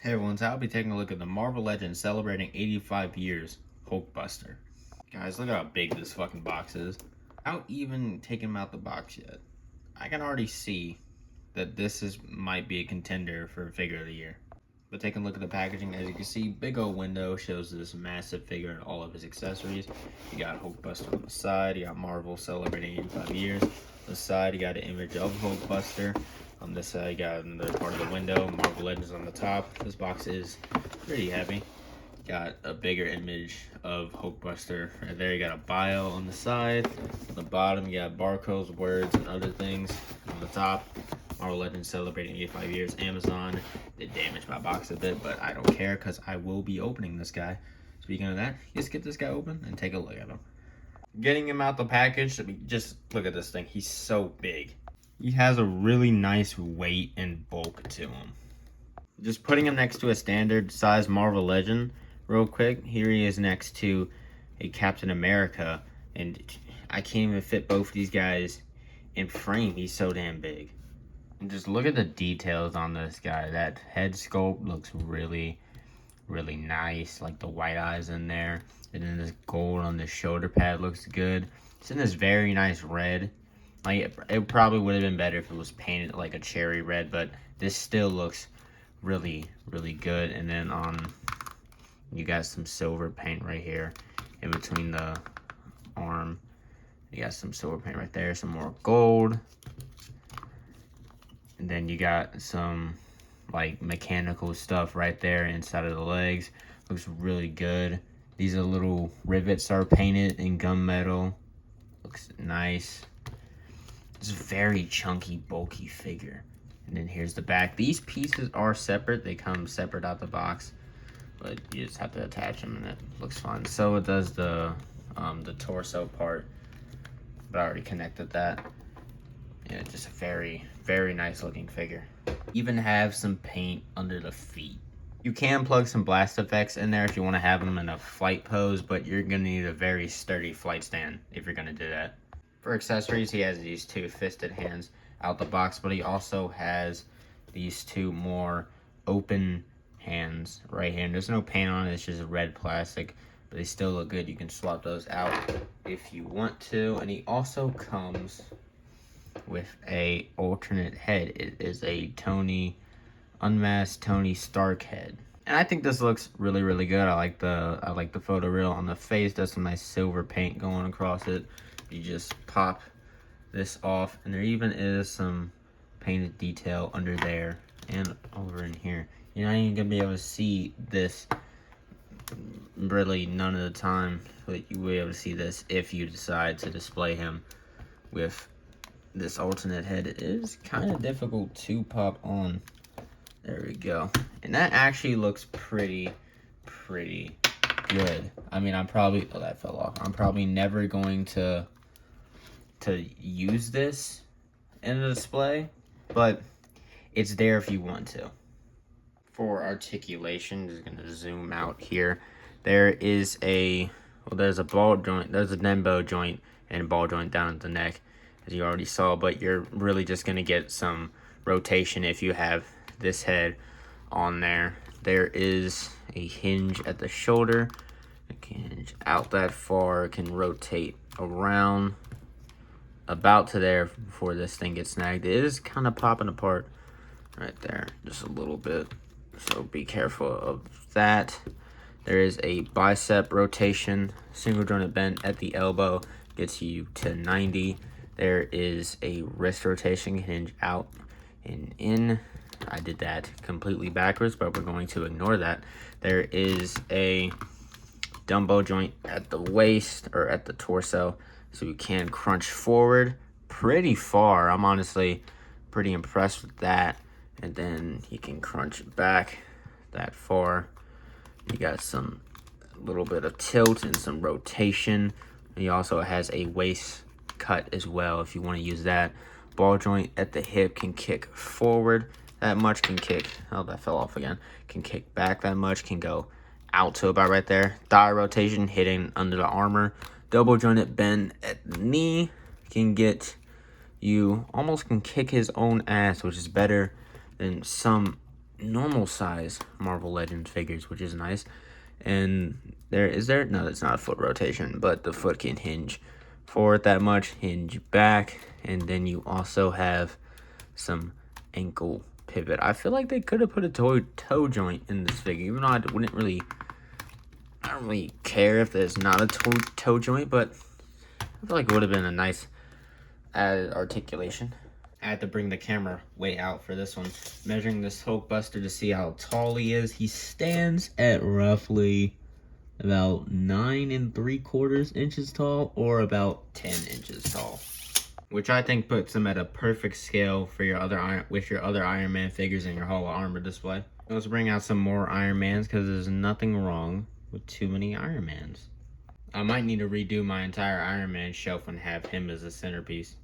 Hey everyone, so I'll be taking a look at the Marvel Legends celebrating 85 years Hulkbuster. Guys, look at how big this fucking box is. Without even taking him out the box yet, I can already see that might be a contender for figure of the year. But taking a look at the packaging, as you can see, big old window shows this massive figure and all of his accessories. You got Hulkbuster on the side, you got Marvel celebrating 85 years. On the side, you got an image of Hulkbuster. On this side, you got another part of the window, Marvel Legends on the top. This box is pretty heavy. Got a bigger image of Hulkbuster right there. You got a bio on the side. On the bottom, you got barcodes, words, and other things. On the top, Marvel Legends celebrating 85 years. Amazon did damage my box a bit, but I don't care because I will be opening this guy. Speaking of that, let's get this guy open and take a look at him. Getting him out the package, just look at this thing. He's so big. He has a really nice weight and bulk to him. Just putting him next to a standard size Marvel Legend real quick. Here he is next to a Captain America, and I can't even fit both of these guys in frame. He's so damn big. And just look at the details on this guy. That head sculpt looks really, really nice. Like the white eyes in there. And then this gold on the shoulder pad looks good. It's in this very nice red. Like it probably would have been better if it was painted like a cherry red, but this still looks really, really good. And then you got some silver paint right here in between the arm. You got some silver paint right there, some more gold. And then you got some like mechanical stuff right there inside of the legs. Looks really good. These are little rivets are painted in gunmetal. Looks nice. It's a very chunky, bulky figure. And then here's the back. These pieces are separate. They come separate out the box, but you just have to attach them, and it looks fine. So it does the torso part, but I already connected that. Yeah, just a very, very nice looking figure. Even have some paint under the feet. You can plug some blast effects in there if you want to have them in a flight pose, but you're going to need a very sturdy flight stand if you're going to do that. For accessories, he has these two fisted hands out the box, but he also has these two more open hands right here. And there's no paint on it, it's just red plastic, but they still look good. You can swap those out if you want to. And he also comes with a alternate head. It is a unmasked Tony Stark head. And I think this looks really, really good. I like the photo reel on the face. Does some nice silver paint going across it. You just pop this off, and there even is some painted detail under there and over in here. You're not even gonna be able to see this really none of the time, but you will be able to see this if you decide to display him with this alternate head. It is kind of difficult to pop on. There we go. And that actually looks pretty good. I mean, oh, that fell off. I'm probably never going to use this in a display, but it's there if you want to. For articulation, just gonna zoom out here. There's a ball joint, there's a Denbo joint and a ball joint down at the neck, as you already saw, but you're really just gonna get some rotation if you have this head on there. There is a hinge at the shoulder. It can hinge out that far. It can rotate around about to there before this thing gets snagged. It is kind of popping apart right there just a little bit, so be careful of that. There is a bicep rotation, single jointed bend at the elbow, gets you to 90. There is a wrist rotation, hinge out and in. I did that completely backwards, but we're going to ignore that. There is a dumbbell joint at the waist or at the torso, so you can crunch forward pretty far. I'm honestly pretty impressed with that. And then you can crunch back that far. You got some little bit of tilt and some rotation. He also has a waist cut as well if you want to use that. Ball joint at the hip can kick forward. That much can kick. Oh, that fell off again. Can kick back that much. Can go out to about right there. Thigh rotation hitting under the armor. Double jointed bend at the knee can get you almost can kick his own ass, which is better than some normal size Marvel Legends figures, which is nice. And no, that's not a foot rotation, but the foot can hinge forward that much, hinge back, and then you also have some ankle pivot. I feel like they could have put a toe joint in this figure, even though I don't really care if there's not a toe joint, but I feel like it would have been a nice added articulation. I had to bring the camera way out for this one. Measuring this Hulkbuster to see how tall he is. He stands at roughly about 9 3/4 inches tall, or about 10 inches tall, which I think puts him at a perfect scale for your other Iron Man figures in your Hall of Armor display. Let's bring out some more Iron Mans, because there's nothing wrong with too many Iron Mans. I might need to redo my entire Iron Man shelf and have him as a centerpiece.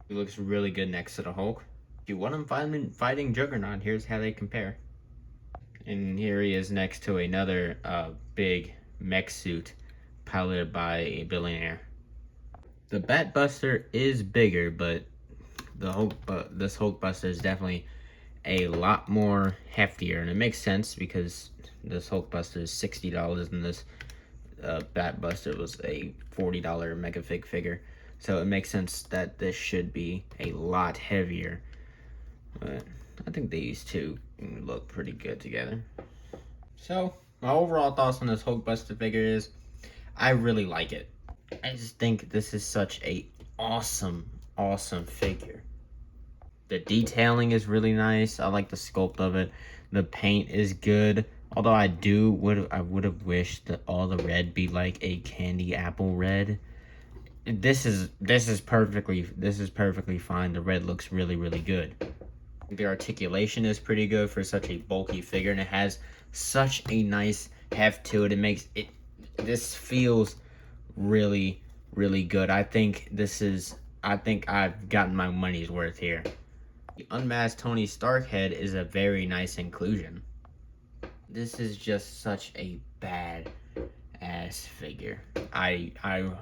He looks really good next to the Hulk. If you want him fighting Juggernaut, here's how they compare. And here he is next to another big mech suit piloted by a billionaire. The Batbuster is bigger, but this Hulkbuster is definitely a lot more heftier, and it makes sense because this Hulkbuster is $60 and this Batbuster was a $40 Megafig figure. So it makes sense that this should be a lot heavier. But I think these two look pretty good together. So my overall thoughts on this Hulkbuster figure is, I really like it. I just think this is such a awesome figure. The detailing is really nice. I like the sculpt of it. The paint is good. Although I would have wished that all the red be like a candy apple red. This is perfectly fine. The red looks really good. The articulation is pretty good for such a bulky figure, and it has such a nice heft to it. This feels really good. I think I've gotten my money's worth here. The unmasked Tony Stark head is a very nice inclusion. This is just such a bad ass figure. I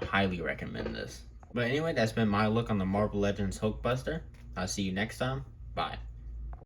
highly recommend this. But anyway, that's been my look on the Marvel Legends Hulkbuster. I'll see you next time. Bye.